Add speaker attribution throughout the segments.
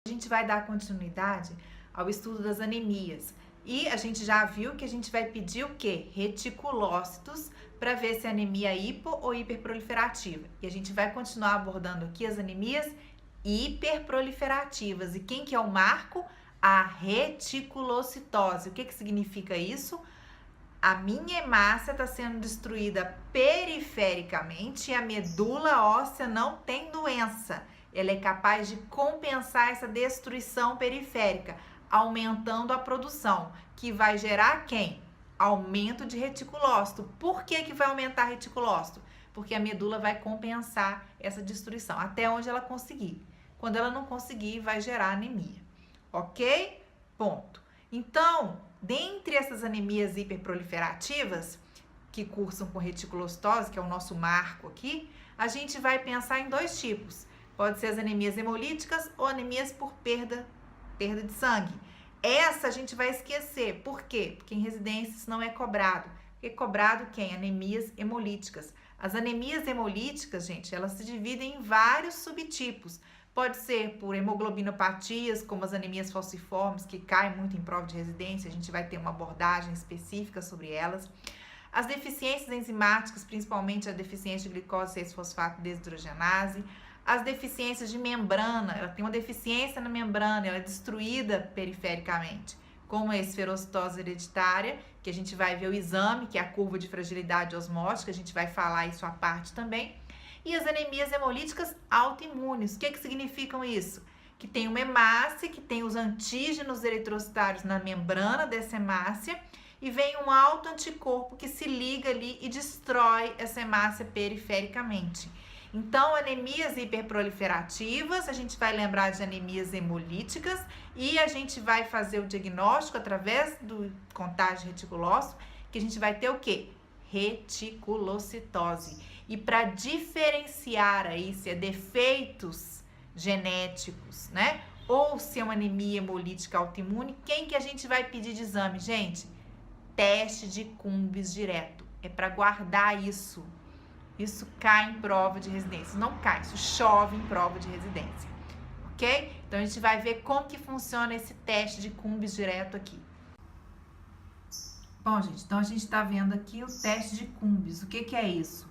Speaker 1: A gente vai dar continuidade ao estudo das anemias. E a gente já viu que a gente vai pedir o quê? Reticulócitos para ver se é anemia hipo ou hiperproliferativa. E a gente vai continuar abordando aqui as anemias hiperproliferativas. E quem que é o marco? A reticulocitose. O que significa isso? A minha hemácia está sendo destruída perifericamente e a medula óssea não tem doença. Ela é capaz de compensar essa destruição periférica, aumentando a produção, que vai gerar quem? Aumento de reticulócito. Por que vai aumentar reticulócito? Porque a medula vai compensar essa destruição, até onde ela conseguir. Quando ela não conseguir, vai gerar anemia. Ok? Ponto. Então, dentre essas anemias hiperproliferativas, que cursam com reticulocitose, que é o nosso marco aqui, a gente vai pensar em dois tipos. Pode ser as anemias hemolíticas ou anemias por perda de sangue. Essa a gente vai esquecer. Por quê? Porque em residência isso não é cobrado. Porque é cobrado quem? Anemias hemolíticas. As anemias hemolíticas, gente, elas se dividem em vários subtipos. Pode ser por hemoglobinopatias, como as anemias falciformes, que caem muito em prova de residência. A gente vai ter uma abordagem específica sobre elas. As deficiências enzimáticas, principalmente a deficiência de glicose 6-fosfato desidrogenase. As deficiências de membrana, ela tem uma deficiência na membrana, ela é destruída perifericamente, como a esferocitose hereditária, que a gente vai ver o exame, que é a curva de fragilidade osmótica, a gente vai falar isso à parte também. E as anemias hemolíticas autoimunes. O que significam isso? Que tem uma hemácia, que tem os antígenos eritrocitários na membrana dessa hemácia, e vem um autoanticorpo que se liga ali e destrói essa hemácia perifericamente. Então, anemias hiperproliferativas, a gente vai lembrar de anemias hemolíticas e a gente vai fazer o diagnóstico através do contagem reticulócito, que a gente vai ter o quê? Reticulocitose. E para diferenciar aí se é defeitos genéticos, né? Ou se é uma anemia hemolítica autoimune, quem que a gente vai pedir de exame, gente? Teste de Cumbis direto. É para guardar isso. Isso cai em prova de residência. Não cai, isso chove em prova de residência. Ok? Então, a gente vai ver como que funciona esse teste de Cumbis direto aqui. Bom, gente, então a gente está vendo aqui o teste de Cumbis. O que é isso?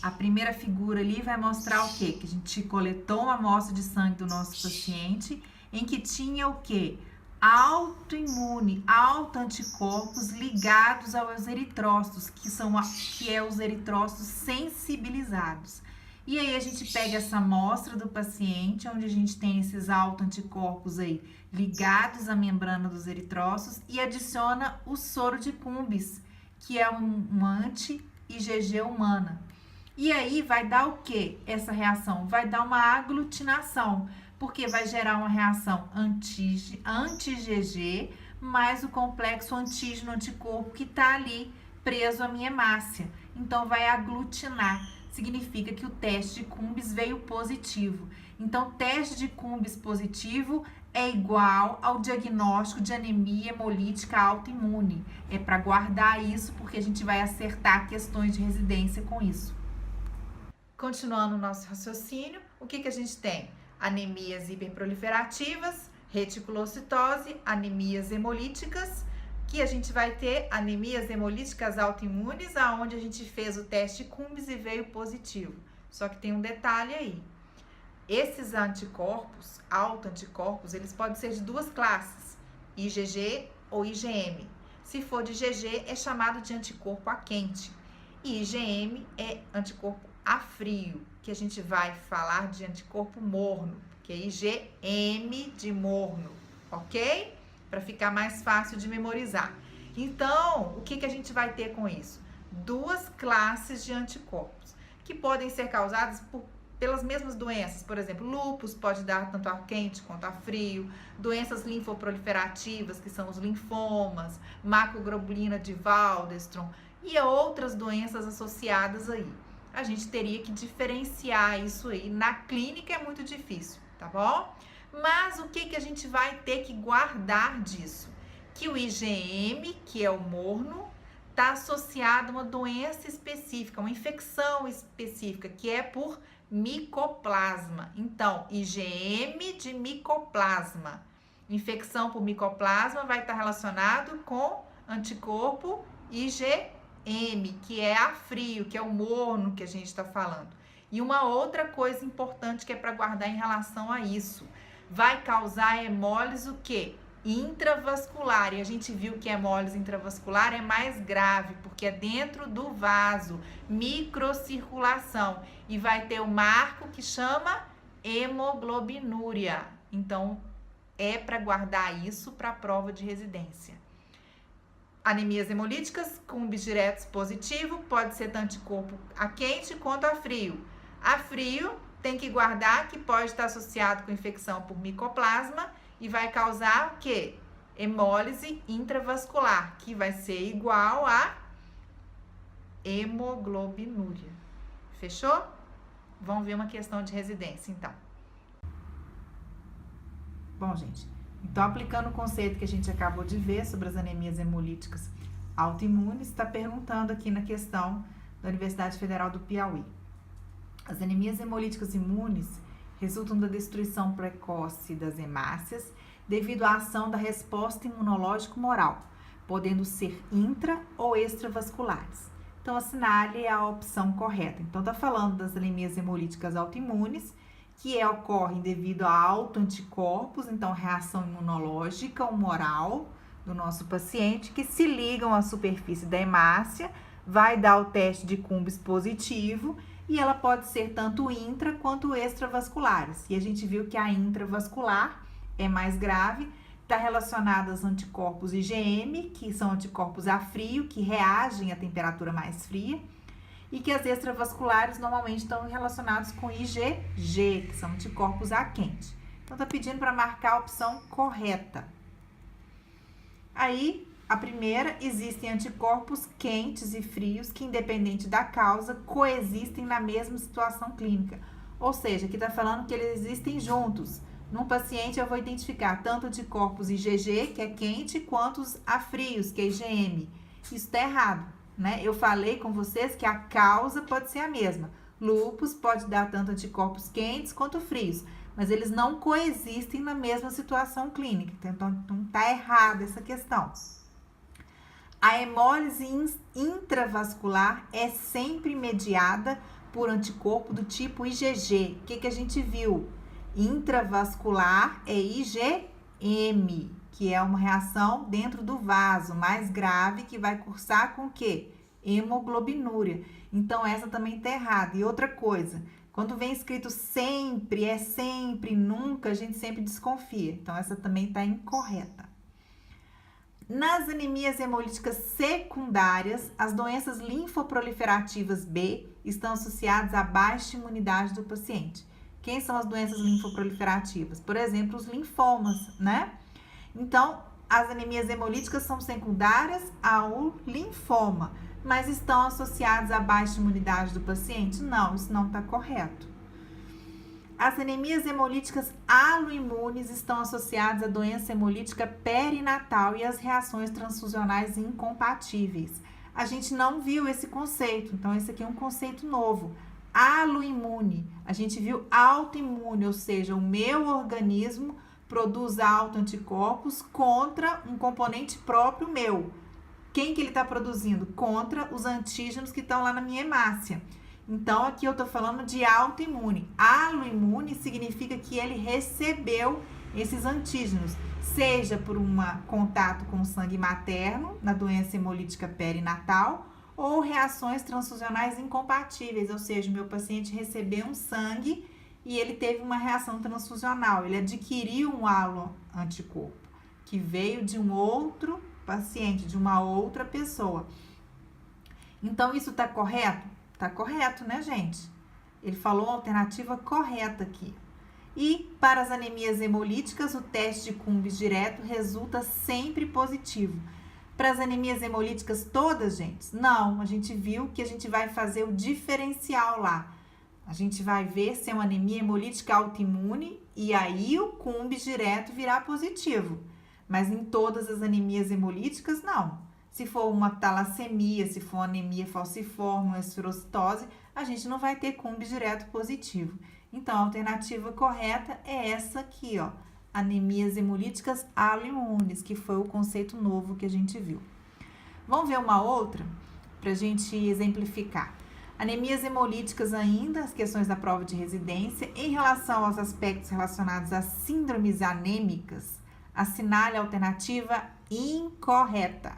Speaker 1: A primeira figura ali vai mostrar o quê? Que a gente coletou uma amostra de sangue do nosso paciente, em que tinha o quê? Autoimune, autoanticorpos ligados aos eritrócitos, que é os eritrócitos sensibilizados. E aí a gente pega essa amostra do paciente, onde a gente tem esses autoanticorpos aí ligados à membrana dos eritrócitos e adiciona o soro de Cumbis, que é uma anti-IgG humana. E aí vai dar o que essa reação? Vai dar uma aglutinação, porque vai gerar uma reação anti-IgG mais o complexo antígeno-anticorpo que está ali preso à minha hemácia. Então, vai aglutinar. Significa que o teste de Cumbis veio positivo. Então, teste de Cumbis positivo é igual ao diagnóstico de anemia hemolítica autoimune. É para guardar isso, porque a gente vai acertar questões de residência com isso. Continuando o nosso raciocínio, o que a gente tem? Anemias hiperproliferativas, reticulocitose, anemias hemolíticas, que a gente vai ter anemias hemolíticas autoimunes, aonde a gente fez o teste Cumbis e veio positivo. Só que tem um detalhe aí. Esses anticorpos, autoanticorpos, eles podem ser de duas classes, IgG ou IgM. Se for de IgG, é chamado de anticorpo a quente. E IgM é anticorpo a frio, que a gente vai falar de anticorpo morno, que é IgM de morno, ok? Para ficar mais fácil de memorizar. Então, o que a gente vai ter com isso? Duas classes de anticorpos, que podem ser causadas pelas mesmas doenças. Por exemplo, lúpus pode dar tanto a quente quanto a frio, doenças linfoproliferativas, que são os linfomas, macroglobulina de Waldenstrom e outras doenças associadas aí. A gente teria que diferenciar isso aí. Na clínica é muito difícil, tá bom? Mas o que a gente vai ter que guardar disso? Que o IgM, que é o morno, está associado a uma doença específica, uma infecção específica, que é por micoplasma. Então, IgM de micoplasma. Infecção por micoplasma vai estar relacionado com anticorpo IgM, que é a frio, que é o morno que a gente está falando. E uma outra coisa importante que é para guardar em relação a isso, vai causar hemólise o quê? Intravascular. E a gente viu que a hemólise intravascular é mais grave, porque é dentro do vaso, microcirculação. E vai ter o marco que chama hemoglobinúria. Então, é para guardar isso para a prova de residência. Anemias hemolíticas com diretos positivo, pode ser tanto anticorpo a quente quanto a frio. A frio tem que guardar que pode estar associado com infecção por micoplasma e vai causar o quê? Hemólise intravascular, que vai ser igual a hemoglobinúria. Fechou? Vamos ver uma questão de residência, então. Bom, gente, então aplicando o conceito que a gente acabou de ver sobre as anemias hemolíticas autoimunes, está perguntando aqui na questão da Universidade Federal do Piauí. As anemias hemolíticas imunes resultam da destruição precoce das hemácias devido à ação da resposta imunológica humoral, podendo ser intra ou extravasculares. Então, assinale a opção correta. Então, está falando das anemias hemolíticas autoimunes, que ocorrem devido a autoanticorpos, então reação imunológica humoral do nosso paciente, que se ligam à superfície da hemácia, vai dar o teste de Cumbres positivo, e ela pode ser tanto intra quanto extravasculares. E a gente viu que a intravascular é mais grave, está relacionada aos anticorpos IgM, que são anticorpos a frio, que reagem à temperatura mais fria, e que as extravasculares normalmente estão relacionados com IgG, que são anticorpos a quente. Então, está pedindo para marcar a opção correta. Aí, a primeira, existem anticorpos quentes e frios que, independente da causa, coexistem na mesma situação clínica. Ou seja, aqui está falando que eles existem juntos. Num paciente, eu vou identificar tanto anticorpos IgG, que é quente, quanto os afrios, que é IgM. Isso está errado, né? Eu falei com vocês que a causa pode ser a mesma. Lúpus pode dar tanto anticorpos quentes quanto frios, mas eles não coexistem na mesma situação clínica. Então, está errada essa questão. A hemólise intravascular é sempre mediada por anticorpo do tipo IgG. O que a gente viu? Intravascular é IgM, que é uma reação dentro do vaso, mais grave, que vai cursar com o quê? Hemoglobinúria. Então, essa também está errada. E outra coisa, quando vem escrito sempre, é sempre, nunca, a gente sempre desconfia. Então, essa também está incorreta. Nas anemias hemolíticas secundárias, as doenças linfoproliferativas B estão associadas à baixa imunidade do paciente. Quem são as doenças linfoproliferativas? Por exemplo, os linfomas, né? Então, as anemias hemolíticas são secundárias ao linfoma, mas estão associadas à baixa imunidade do paciente? Não, isso não está correto. As anemias hemolíticas aloimunes estão associadas à doença hemolítica perinatal e às reações transfusionais incompatíveis. A gente não viu esse conceito, então esse aqui é um conceito novo. Aloimune, a gente viu autoimune, ou seja, o meu organismo produz autoanticorpos contra um componente próprio meu. Quem que ele está produzindo? Contra os antígenos que estão lá na minha hemácia. Então, aqui eu estou falando de autoimune. Aloimune significa que ele recebeu esses antígenos, seja por um contato com o sangue materno, na doença hemolítica perinatal, ou reações transfusionais incompatíveis, ou seja, o meu paciente recebeu um sangue e ele teve uma reação transfusional, ele adquiriu um aloanticorpo, que veio de um outro paciente, de uma outra pessoa. Então, isso está correto? Tá correto, né, gente? Ele falou a alternativa correta aqui. E para as anemias hemolíticas, o teste de Cumbres direto resulta sempre positivo. Para as anemias hemolíticas todas, gente, não. A gente viu que a gente vai fazer o diferencial lá. A gente vai ver se é uma anemia hemolítica autoimune e aí o Cumbres direto virá positivo. Mas em todas as anemias hemolíticas, não. Se for uma talassemia, se for uma anemia falciforme, uma esferocitose, a gente não vai ter cumbe direto positivo. Então, a alternativa correta é essa aqui, ó, anemias hemolíticas autoimunes, que foi o conceito novo que a gente viu. Vamos ver uma outra para a gente exemplificar. Anemias hemolíticas ainda, as questões da prova de residência, em relação aos aspectos relacionados a síndromes anêmicas, assinale a alternativa incorreta.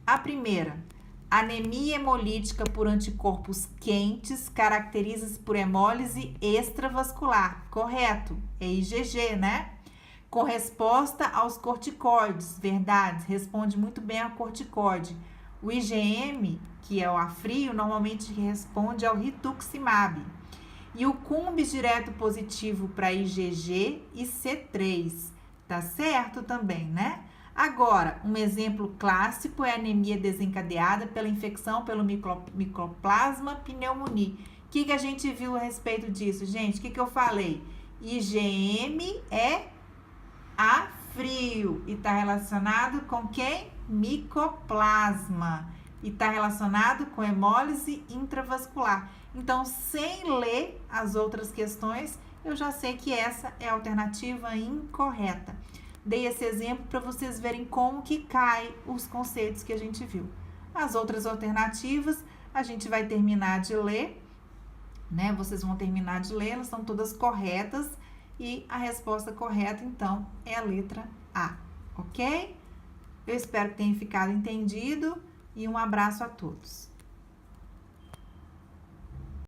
Speaker 1: A primeira, anemia hemolítica por anticorpos quentes, caracteriza-se por hemólise extravascular. Correto, é IgG, né? Com resposta aos corticoides, verdade, responde muito bem ao corticoide. O IgM, que é o afrio, normalmente responde ao rituximab. E o cumbis direto positivo para IgG e C3, tá certo também, né? Agora, um exemplo clássico é a anemia desencadeada pela infecção pelo Mycoplasma pneumoniae. O que a gente viu a respeito disso, gente? O que eu falei? IgM é afrio e está relacionado com quem? Micoplasma. E está relacionado com hemólise intravascular. Então, sem ler as outras questões, eu já sei que essa é a alternativa incorreta. Dei esse exemplo para vocês verem como que cai os conceitos que a gente viu. As outras alternativas, a gente vai terminar de ler, né? Vocês vão terminar de ler, elas são todas corretas. E a resposta correta, então, é a letra A, ok? Eu espero que tenha ficado entendido e um abraço a todos.